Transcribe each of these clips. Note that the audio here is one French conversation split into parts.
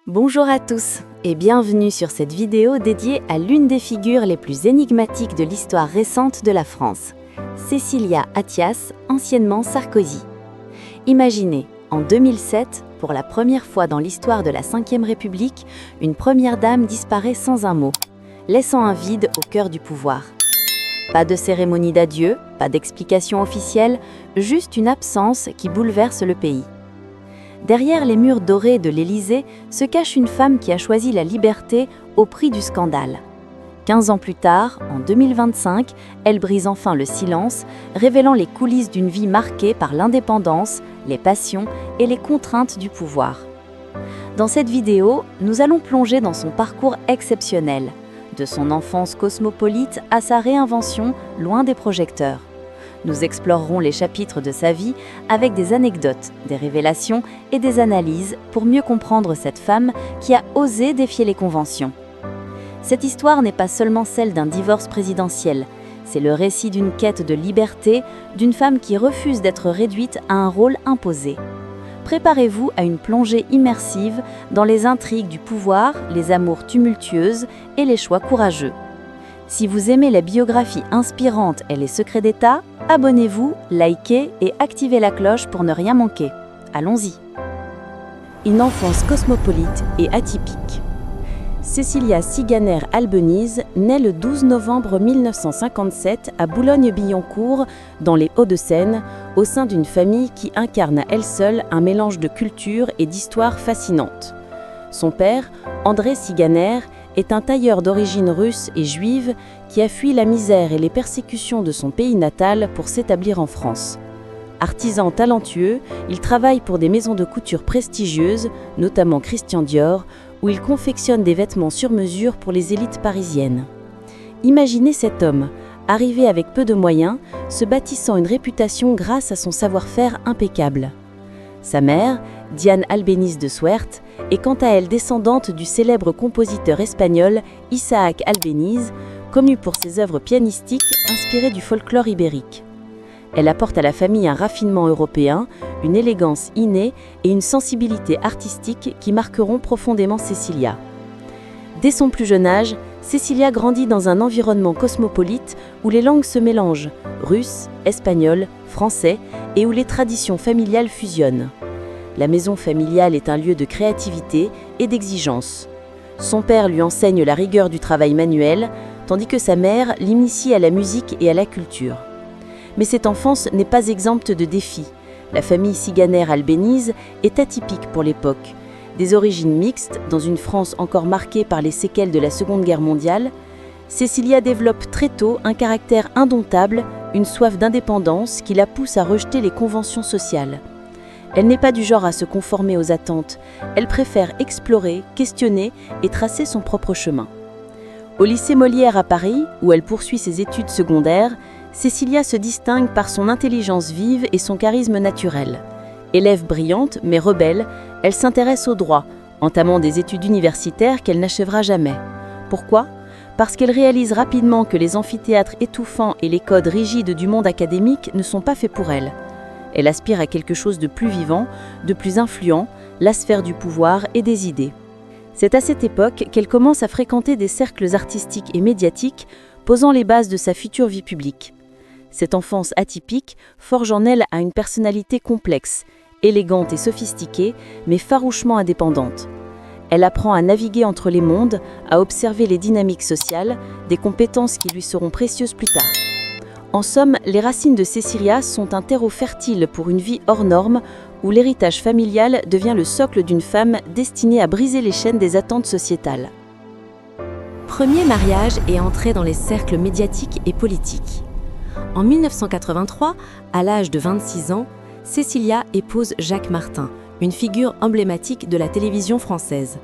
Bonjour à tous et bienvenue sur cette vidéo dédiée à l'une des figures les plus énigmatiques de l'histoire récente de la France, Cécilia Attias, anciennement Sarkozy. Imaginez, en 2007, pour la première fois dans l'histoire de la Ve République, une première dame disparaît sans un mot, laissant un vide au cœur du pouvoir. Pas de cérémonie d'adieu, pas d'explication officielle, juste une absence qui bouleverse le pays. Derrière les murs dorés de l'Élysée se cache une femme qui a choisi la liberté au prix du scandale. 15 ans plus tard, en 2025, elle brise enfin le silence, révélant les coulisses d'une vie marquée par l'indépendance, les passions et les contraintes du pouvoir. Dans cette vidéo, nous allons plonger dans son parcours exceptionnel, de son enfance cosmopolite à sa réinvention loin des projecteurs. Nous explorerons les chapitres de sa vie avec des anecdotes, des révélations et des analyses pour mieux comprendre cette femme qui a osé défier les conventions. Cette histoire n'est pas seulement celle d'un divorce présidentiel, c'est le récit d'une quête de liberté, d'une femme qui refuse d'être réduite à un rôle imposé. Préparez-vous à une plongée immersive dans les intrigues du pouvoir, les amours tumultueuses et les choix courageux. Si vous aimez la biographie inspirante et les secrets d'État, abonnez-vous, likez et activez la cloche pour ne rien manquer. Allons-y. Une enfance cosmopolite et atypique. Cécilia Siganer-Albeniz naît le 12 novembre 1957 à Boulogne-Billancourt, dans les Hauts-de-Seine, au sein d'une famille qui incarne à elle seule un mélange de culture et d'histoire fascinante. Son père, André Siganer, est un tailleur d'origine russe et juive qui a fui la misère et les persécutions de son pays natal pour s'établir en France. Artisan talentueux, il travaille pour des maisons de couture prestigieuses, notamment Christian Dior, où il confectionne des vêtements sur mesure pour les élites parisiennes. Imaginez cet homme, arrivé avec peu de moyens, se bâtissant une réputation grâce à son savoir-faire impeccable. Sa mère, Diane Albeniz de Suert, est quant à elle descendante du célèbre compositeur espagnol Isaac Albeniz, connu pour ses œuvres pianistiques inspirées du folklore ibérique. Elle apporte à la famille un raffinement européen, une élégance innée et une sensibilité artistique qui marqueront profondément Cécilia. Dès son plus jeune âge, Cécilia grandit dans un environnement cosmopolite où les langues se mélangent, russe, espagnol, français, et où les traditions familiales fusionnent. La maison familiale est un lieu de créativité et d'exigence. Son père lui enseigne la rigueur du travail manuel, tandis que sa mère l'initie à la musique et à la culture. Mais cette enfance n'est pas exempte de défis. La famille Siganer-Albeniz est atypique pour l'époque. Des origines mixtes, dans une France encore marquée par les séquelles de la Seconde Guerre mondiale, Cécilia développe très tôt un caractère indomptable, une soif d'indépendance qui la pousse à rejeter les conventions sociales. Elle n'est pas du genre à se conformer aux attentes, elle préfère explorer, questionner et tracer son propre chemin. Au lycée Molière à Paris, où elle poursuit ses études secondaires, Cécilia se distingue par son intelligence vive et son charisme naturel. Élève brillante mais rebelle, elle s'intéresse au droit, entamant des études universitaires qu'elle n'achèvera jamais. Pourquoi ? Parce qu'elle réalise rapidement que les amphithéâtres étouffants et les codes rigides du monde académique ne sont pas faits pour elle. Elle aspire à quelque chose de plus vivant, de plus influent, la sphère du pouvoir et des idées. C'est à cette époque qu'elle commence à fréquenter des cercles artistiques et médiatiques, posant les bases de sa future vie publique. Cette enfance atypique forge en elle une personnalité complexe, élégante et sophistiquée, mais farouchement indépendante. Elle apprend à naviguer entre les mondes, à observer les dynamiques sociales, des compétences qui lui seront précieuses plus tard. En somme, les racines de Cécilia sont un terreau fertile pour une vie hors norme, où l'héritage familial devient le socle d'une femme destinée à briser les chaînes des attentes sociétales. Premier mariage et entrée dans les cercles médiatiques et politiques. En 1983, à l'âge de 26 ans, Cécilia épouse Jacques Martin, une figure emblématique de la télévision française.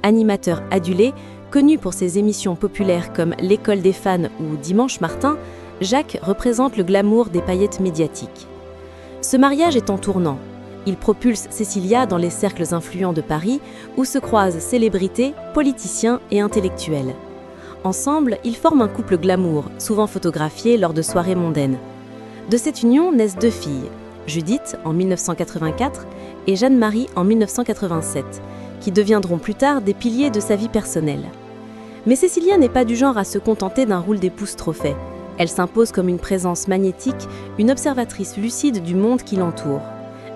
Animateur adulé, connu pour ses émissions populaires comme L'École des fans ou Dimanche Martin, Jacques représente le glamour des paillettes médiatiques. Ce mariage est en tournant. Il propulse Cécilia dans les cercles influents de Paris, où se croisent célébrités, politiciens et intellectuels. Ensemble, ils forment un couple glamour, souvent photographié lors de soirées mondaines. De cette union naissent deux filles, Judith en 1984 et Jeanne-Marie en 1987, qui deviendront plus tard des piliers de sa vie personnelle. Mais Cécilia n'est pas du genre à se contenter d'un rôle d'épouse trop fait. Elle s'impose comme une présence magnétique, une observatrice lucide du monde qui l'entoure.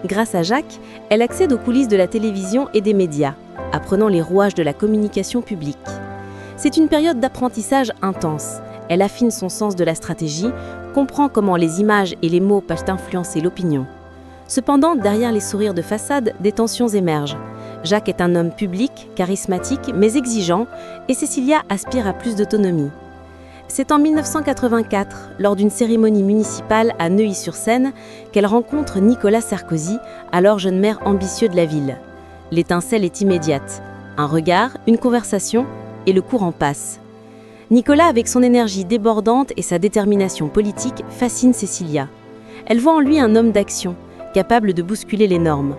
Grâce à Jacques, elle accède aux coulisses de la télévision et des médias, apprenant les rouages de la communication publique. C'est une période d'apprentissage intense. Elle affine son sens de la stratégie, comprend comment les images et les mots peuvent influencer l'opinion. Cependant, derrière les sourires de façade, des tensions émergent. Jacques est un homme public, charismatique, mais exigeant, et Cécilia aspire à plus d'autonomie. C'est en 1984, lors d'une cérémonie municipale à Neuilly-sur-Seine, qu'elle rencontre Nicolas Sarkozy, alors jeune maire ambitieux de la ville. L'étincelle est immédiate. Un regard, une conversation, et le courant passe. Nicolas, avec son énergie débordante et sa détermination politique, fascine Cécilia. Elle voit en lui un homme d'action, capable de bousculer les normes.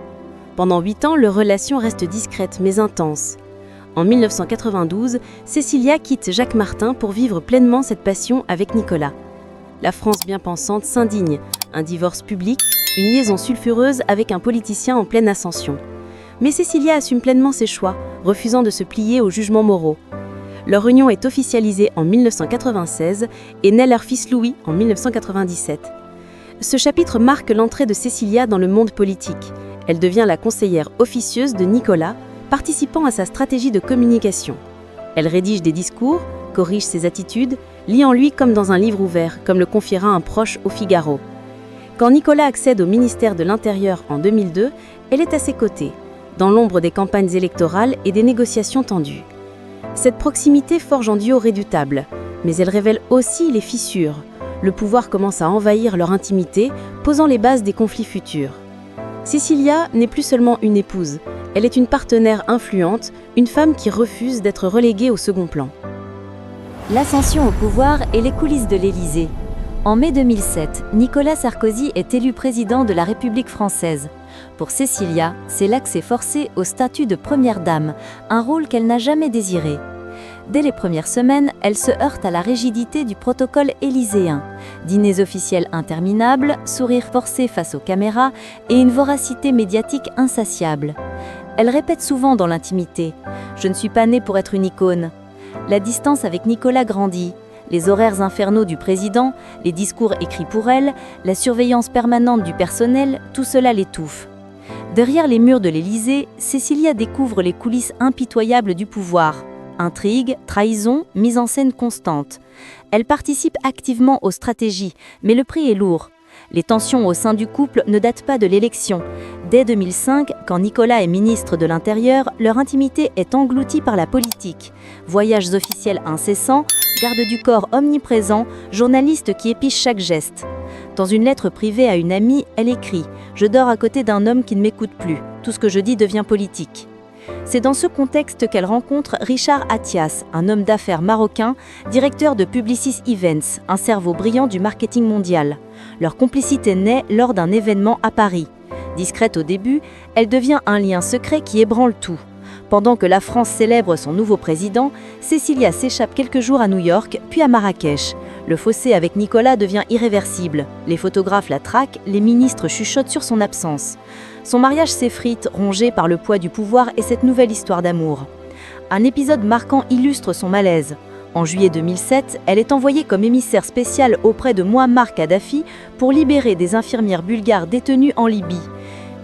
Pendant 8 ans, leur relation reste discrète mais intense. En 1992, Cécilia quitte Jacques Martin pour vivre pleinement cette passion avec Nicolas. La France bien pensante s'indigne, un divorce public, une liaison sulfureuse avec un politicien en pleine ascension. Mais Cécilia assume pleinement ses choix, refusant de se plier aux jugements moraux. Leur union est officialisée en 1996 et naît leur fils Louis en 1997. Ce chapitre marque l'entrée de Cécilia dans le monde politique. Elle devient la conseillère officieuse de Nicolas, participant à sa stratégie de communication. Elle rédige des discours, corrige ses attitudes, lit en lui comme dans un livre ouvert, comme le confiera un proche au Figaro. Quand Nicolas accède au ministère de l'Intérieur en 2002, elle est à ses côtés, dans l'ombre des campagnes électorales et des négociations tendues. Cette proximité forge un duo redoutable, mais elle révèle aussi les fissures. Le pouvoir commence à envahir leur intimité, posant les bases des conflits futurs. Cécilia n'est plus seulement une épouse, elle est une partenaire influente, une femme qui refuse d'être reléguée au second plan. L'ascension au pouvoir et les coulisses de l'Élysée. En mai 2007, Nicolas Sarkozy est élu président de la République française. Pour Cécilia, c'est l'accès forcé au statut de première dame, un rôle qu'elle n'a jamais désiré. Dès les premières semaines, elle se heurte à la rigidité du protocole élyséen. Dîners officiels interminables, sourires forcés face aux caméras et une voracité médiatique insatiable. Elle répète souvent dans l'intimité « Je ne suis pas née pour être une icône ». La distance avec Nicolas grandit. Les horaires infernaux du président, les discours écrits pour elle, la surveillance permanente du personnel, tout cela l'étouffe. Derrière les murs de l'Élysée, Cécilia découvre les coulisses impitoyables du pouvoir. Intrigues, trahison, mise en scène constante. Elle participe activement aux stratégies, mais le prix est lourd. Les tensions au sein du couple ne datent pas de l'élection. Dès 2005, quand Nicolas est ministre de l'Intérieur, leur intimité est engloutie par la politique. Voyages officiels incessants, garde du corps omniprésent, journalistes qui épichent chaque geste. Dans une lettre privée à une amie, elle écrit « Je dors à côté d'un homme qui ne m'écoute plus. Tout ce que je dis devient politique ». C'est dans ce contexte qu'elle rencontre Richard Attias, un homme d'affaires marocain, directeur de Publicis Events, un cerveau brillant du marketing mondial. Leur complicité naît lors d'un événement à Paris. Discrète au début, elle devient un lien secret qui ébranle tout. Pendant que la France célèbre son nouveau président, Cécilia s'échappe quelques jours à New York, puis à Marrakech. Le fossé avec Nicolas devient irréversible. Les photographes la traquent, les ministres chuchotent sur son absence. Son mariage s'effrite, rongé par le poids du pouvoir et cette nouvelle histoire d'amour. Un épisode marquant illustre son malaise. En juillet 2007, elle est envoyée comme émissaire spécial auprès de Mouammar Kadhafi pour libérer des infirmières bulgares détenues en Libye.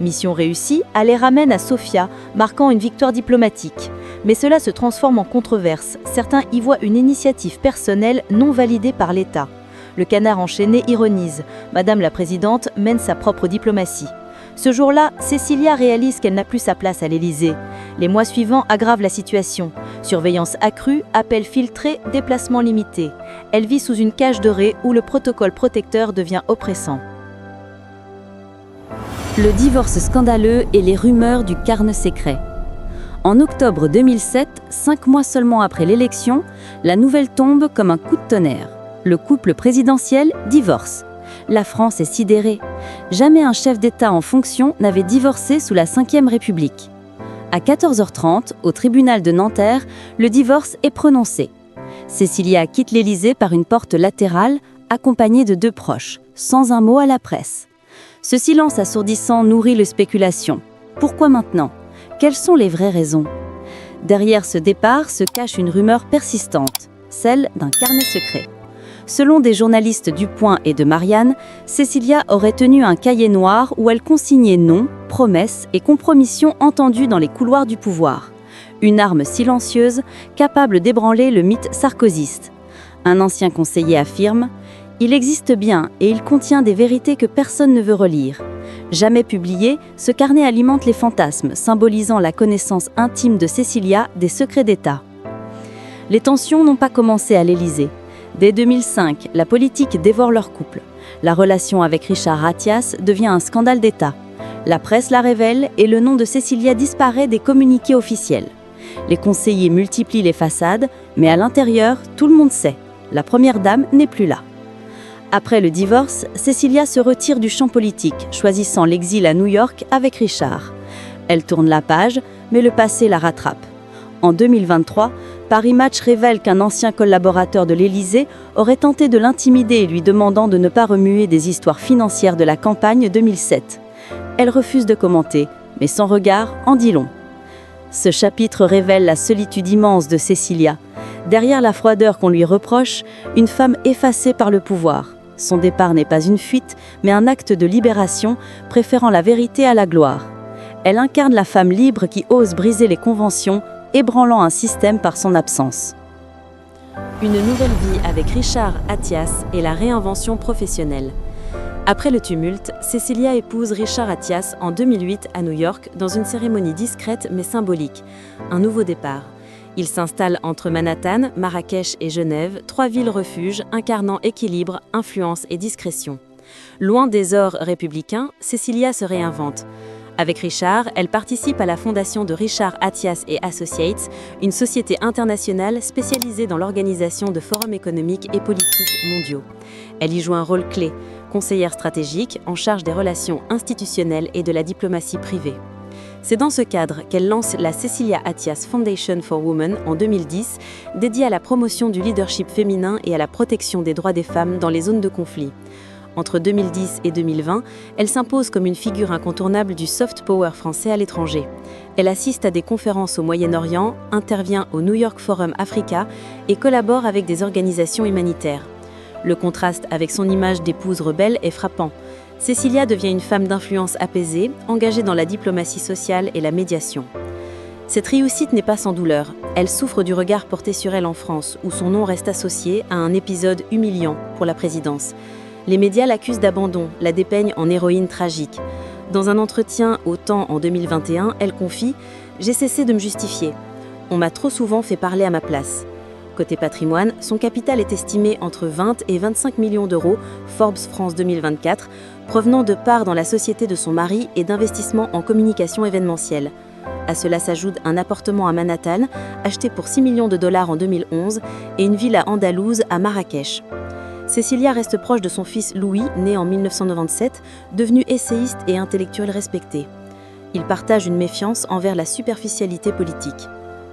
Mission réussie, elle les ramène à Sofia, marquant une victoire diplomatique. Mais cela se transforme en controverse. Certains y voient une initiative personnelle non validée par l'État. Le Canard enchaîné ironise. Madame la Présidente mène sa propre diplomatie. Ce jour-là, Cécilia réalise qu'elle n'a plus sa place à l'Élysée. Les mois suivants aggravent la situation. Surveillance accrue, appels filtrés, déplacements limités. Elle vit sous une cage dorée où le protocole protecteur devient oppressant. Le divorce scandaleux et les rumeurs du carnet secret. En octobre 2007, 5 mois seulement après l'élection, la nouvelle tombe comme un coup de tonnerre. Le couple présidentiel divorce. La France est sidérée. Jamais un chef d'État en fonction n'avait divorcé sous la Ve République. À 14h30, au tribunal de Nanterre, le divorce est prononcé. Cécilia quitte l'Élysée par une porte latérale, accompagnée de 2 proches, sans un mot à la presse. Ce silence assourdissant nourrit les spéculations. Pourquoi maintenant ? Quelles sont les vraies raisons? Derrière ce départ se cache une rumeur persistante, celle d'un carnet secret. Selon des journalistes du Point et de Marianne, Cécilia aurait tenu un cahier noir où elle consignait noms, promesses et compromissions entendues dans les couloirs du pouvoir. Une arme silencieuse, capable d'ébranler le mythe sarkozyste. Un ancien conseiller affirme « Il existe bien et il contient des vérités que personne ne veut relire ». Jamais publié, ce carnet alimente les fantasmes, symbolisant la connaissance intime de Cécilia des secrets d'État. Les tensions n'ont pas commencé à l'Élysée. Dès 2005, la politique dévore leur couple. La relation avec Richard Attias devient un scandale d'État. La presse la révèle et le nom de Cécilia disparaît des communiqués officiels. Les conseillers multiplient les façades, mais à l'intérieur, tout le monde sait. La première dame n'est plus là. Après le divorce, Cécilia se retire du champ politique, choisissant l'exil à New York avec Richard. Elle tourne la page, mais le passé la rattrape. En 2023, Paris Match révèle qu'un ancien collaborateur de l'Élysée aurait tenté de l'intimider, lui demandant de ne pas remuer des histoires financières de la campagne 2007. Elle refuse de commenter, mais son regard en dit long. Ce chapitre révèle la solitude immense de Cécilia. Derrière la froideur qu'on lui reproche, une femme effacée par le pouvoir. Son départ n'est pas une fuite, mais un acte de libération, préférant la vérité à la gloire. Elle incarne la femme libre qui ose briser les conventions, ébranlant un système par son absence. Une nouvelle vie avec Richard Attias et la réinvention professionnelle. Après le tumulte, Cécilia épouse Richard Attias en 2008 à New York dans une cérémonie discrète mais symbolique. Un nouveau départ. Il s'installe entre Manhattan, Marrakech et Genève, 3 villes refuges incarnant équilibre, influence et discrétion. Loin des ors républicains, Cécilia se réinvente. Avec Richard, elle participe à la fondation de Richard Attias & Associates, une société internationale spécialisée dans l'organisation de forums économiques et politiques mondiaux. Elle y joue un rôle clé, conseillère stratégique en charge des relations institutionnelles et de la diplomatie privée. C'est dans ce cadre qu'elle lance la Cécilia Attias Foundation for Women en 2010, dédiée à la promotion du leadership féminin et à la protection des droits des femmes dans les zones de conflit. Entre 2010 et 2020, elle s'impose comme une figure incontournable du soft power français à l'étranger. Elle assiste à des conférences au Moyen-Orient, intervient au New York Forum Africa et collabore avec des organisations humanitaires. Le contraste avec son image d'épouse rebelle est frappant. Cécilia devient une femme d'influence apaisée, engagée dans la diplomatie sociale et la médiation. Cette réussite n'est pas sans douleur. Elle souffre du regard porté sur elle en France, où son nom reste associé à un épisode humiliant pour la présidence. Les médias l'accusent d'abandon, la dépeignent en héroïne tragique. Dans un entretien au Temps en 2021, elle confie « J'ai cessé de me justifier. On m'a trop souvent fait parler à ma place ». Côté patrimoine, son capital est estimé entre 20 et 25 millions d'euros, Forbes France 2024, provenant de parts dans la société de son mari et d'investissements en communication événementielle. À cela s'ajoute un appartement à Manhattan, acheté pour 6 millions de dollars en 2011, et une villa andalouse à Marrakech. Cécilia reste proche de son fils Louis, né en 1997, devenu essayiste et intellectuel respecté. Il partage une méfiance envers la superficialité politique.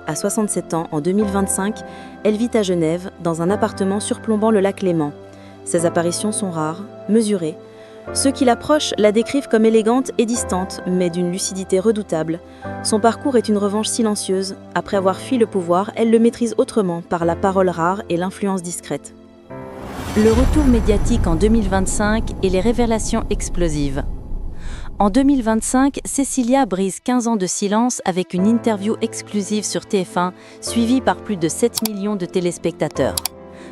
À 67 ans, en 2025, elle vit à Genève, dans un appartement surplombant le lac Léman. Ses apparitions sont rares, mesurées. Ceux qui l'approchent la décrivent comme élégante et distante, mais d'une lucidité redoutable. Son parcours est une revanche silencieuse. Après avoir fui le pouvoir, elle le maîtrise autrement, par la parole rare et l'influence discrète. Le retour médiatique en 2025 et les révélations explosives. En 2025, Cécilia brise 15 ans de silence avec une interview exclusive sur TF1, suivie par plus de 7 millions de téléspectateurs.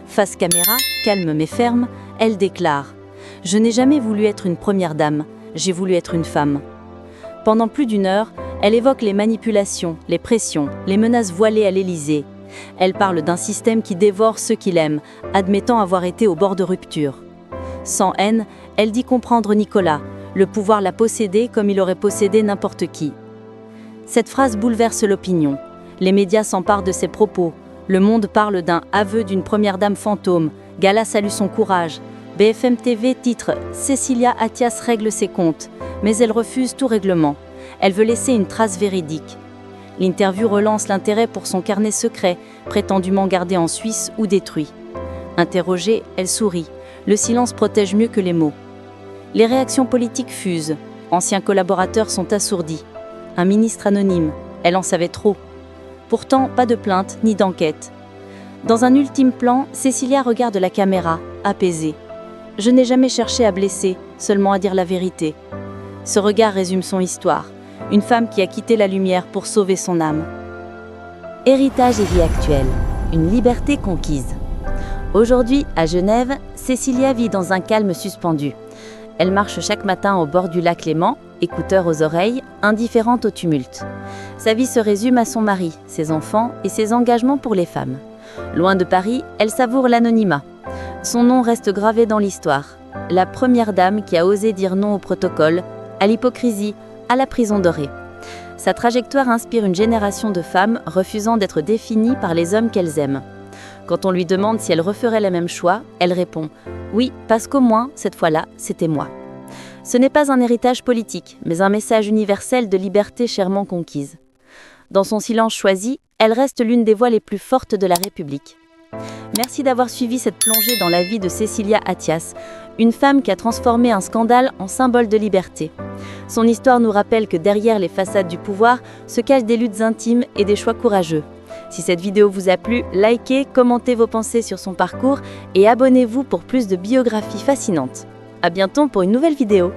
Face caméra, calme mais ferme, elle déclare « Je n'ai jamais voulu être une première dame, j'ai voulu être une femme ». Pendant plus d'1 heure, elle évoque les manipulations, les pressions, les menaces voilées à l'Élysée. Elle parle d'un système qui dévore ceux qui l'aiment, admettant avoir été au bord de rupture. Sans haine, elle dit comprendre Nicolas. Le pouvoir l'a possédé comme il aurait possédé n'importe qui. Cette phrase bouleverse l'opinion. Les médias s'emparent de ses propos. Le Monde parle d'un aveu d'une première dame fantôme. Gala salue son courage. BFM TV titre « Cécilia Attias règle ses comptes », mais elle refuse tout règlement. Elle veut laisser une trace véridique. L'interview relance l'intérêt pour son carnet secret, prétendument gardé en Suisse ou détruit. Interrogée, elle sourit. Le silence protège mieux que les mots. Les réactions politiques fusent. Anciens collaborateurs sont assourdis. un ministre anonyme. Elle en savait trop. Pourtant, pas de plainte ni d'enquête. Dans un ultime plan, Cécilia regarde la caméra, apaisée. « Je n'ai jamais cherché à blesser, seulement à dire la vérité. » Ce regard résume son histoire. Une femme qui a quitté la lumière pour sauver son âme. Héritage et vie actuelle. Une liberté conquise. Aujourd'hui, à Genève, Cécilia vit dans un calme suspendu. Elle marche chaque matin au bord du lac Léman, écouteurs aux oreilles, indifférente au tumulte. Sa vie se résume à son mari, ses enfants et ses engagements pour les femmes. Loin de Paris, elle savoure l'anonymat. Son nom reste gravé dans l'histoire. La première dame qui a osé dire non au protocole, à l'hypocrisie, à la prison dorée. Sa trajectoire inspire une génération de femmes refusant d'être définies par les hommes qu'elles aiment. Quand on lui demande si elle referait le même choix, elle répond « Oui, parce qu'au moins, cette fois-là, c'était moi ». Ce n'est pas un héritage politique, mais un message universel de liberté chèrement conquise. Dans son silence choisi, elle reste l'une des voix les plus fortes de la République. Merci d'avoir suivi cette plongée dans la vie de Cécilia Attias, une femme qui a transformé un scandale en symbole de liberté. Son histoire nous rappelle que derrière les façades du pouvoir se cachent des luttes intimes et des choix courageux. Si cette vidéo vous a plu, likez, commentez vos pensées sur son parcours et abonnez-vous pour plus de biographies fascinantes. À bientôt pour une nouvelle vidéo.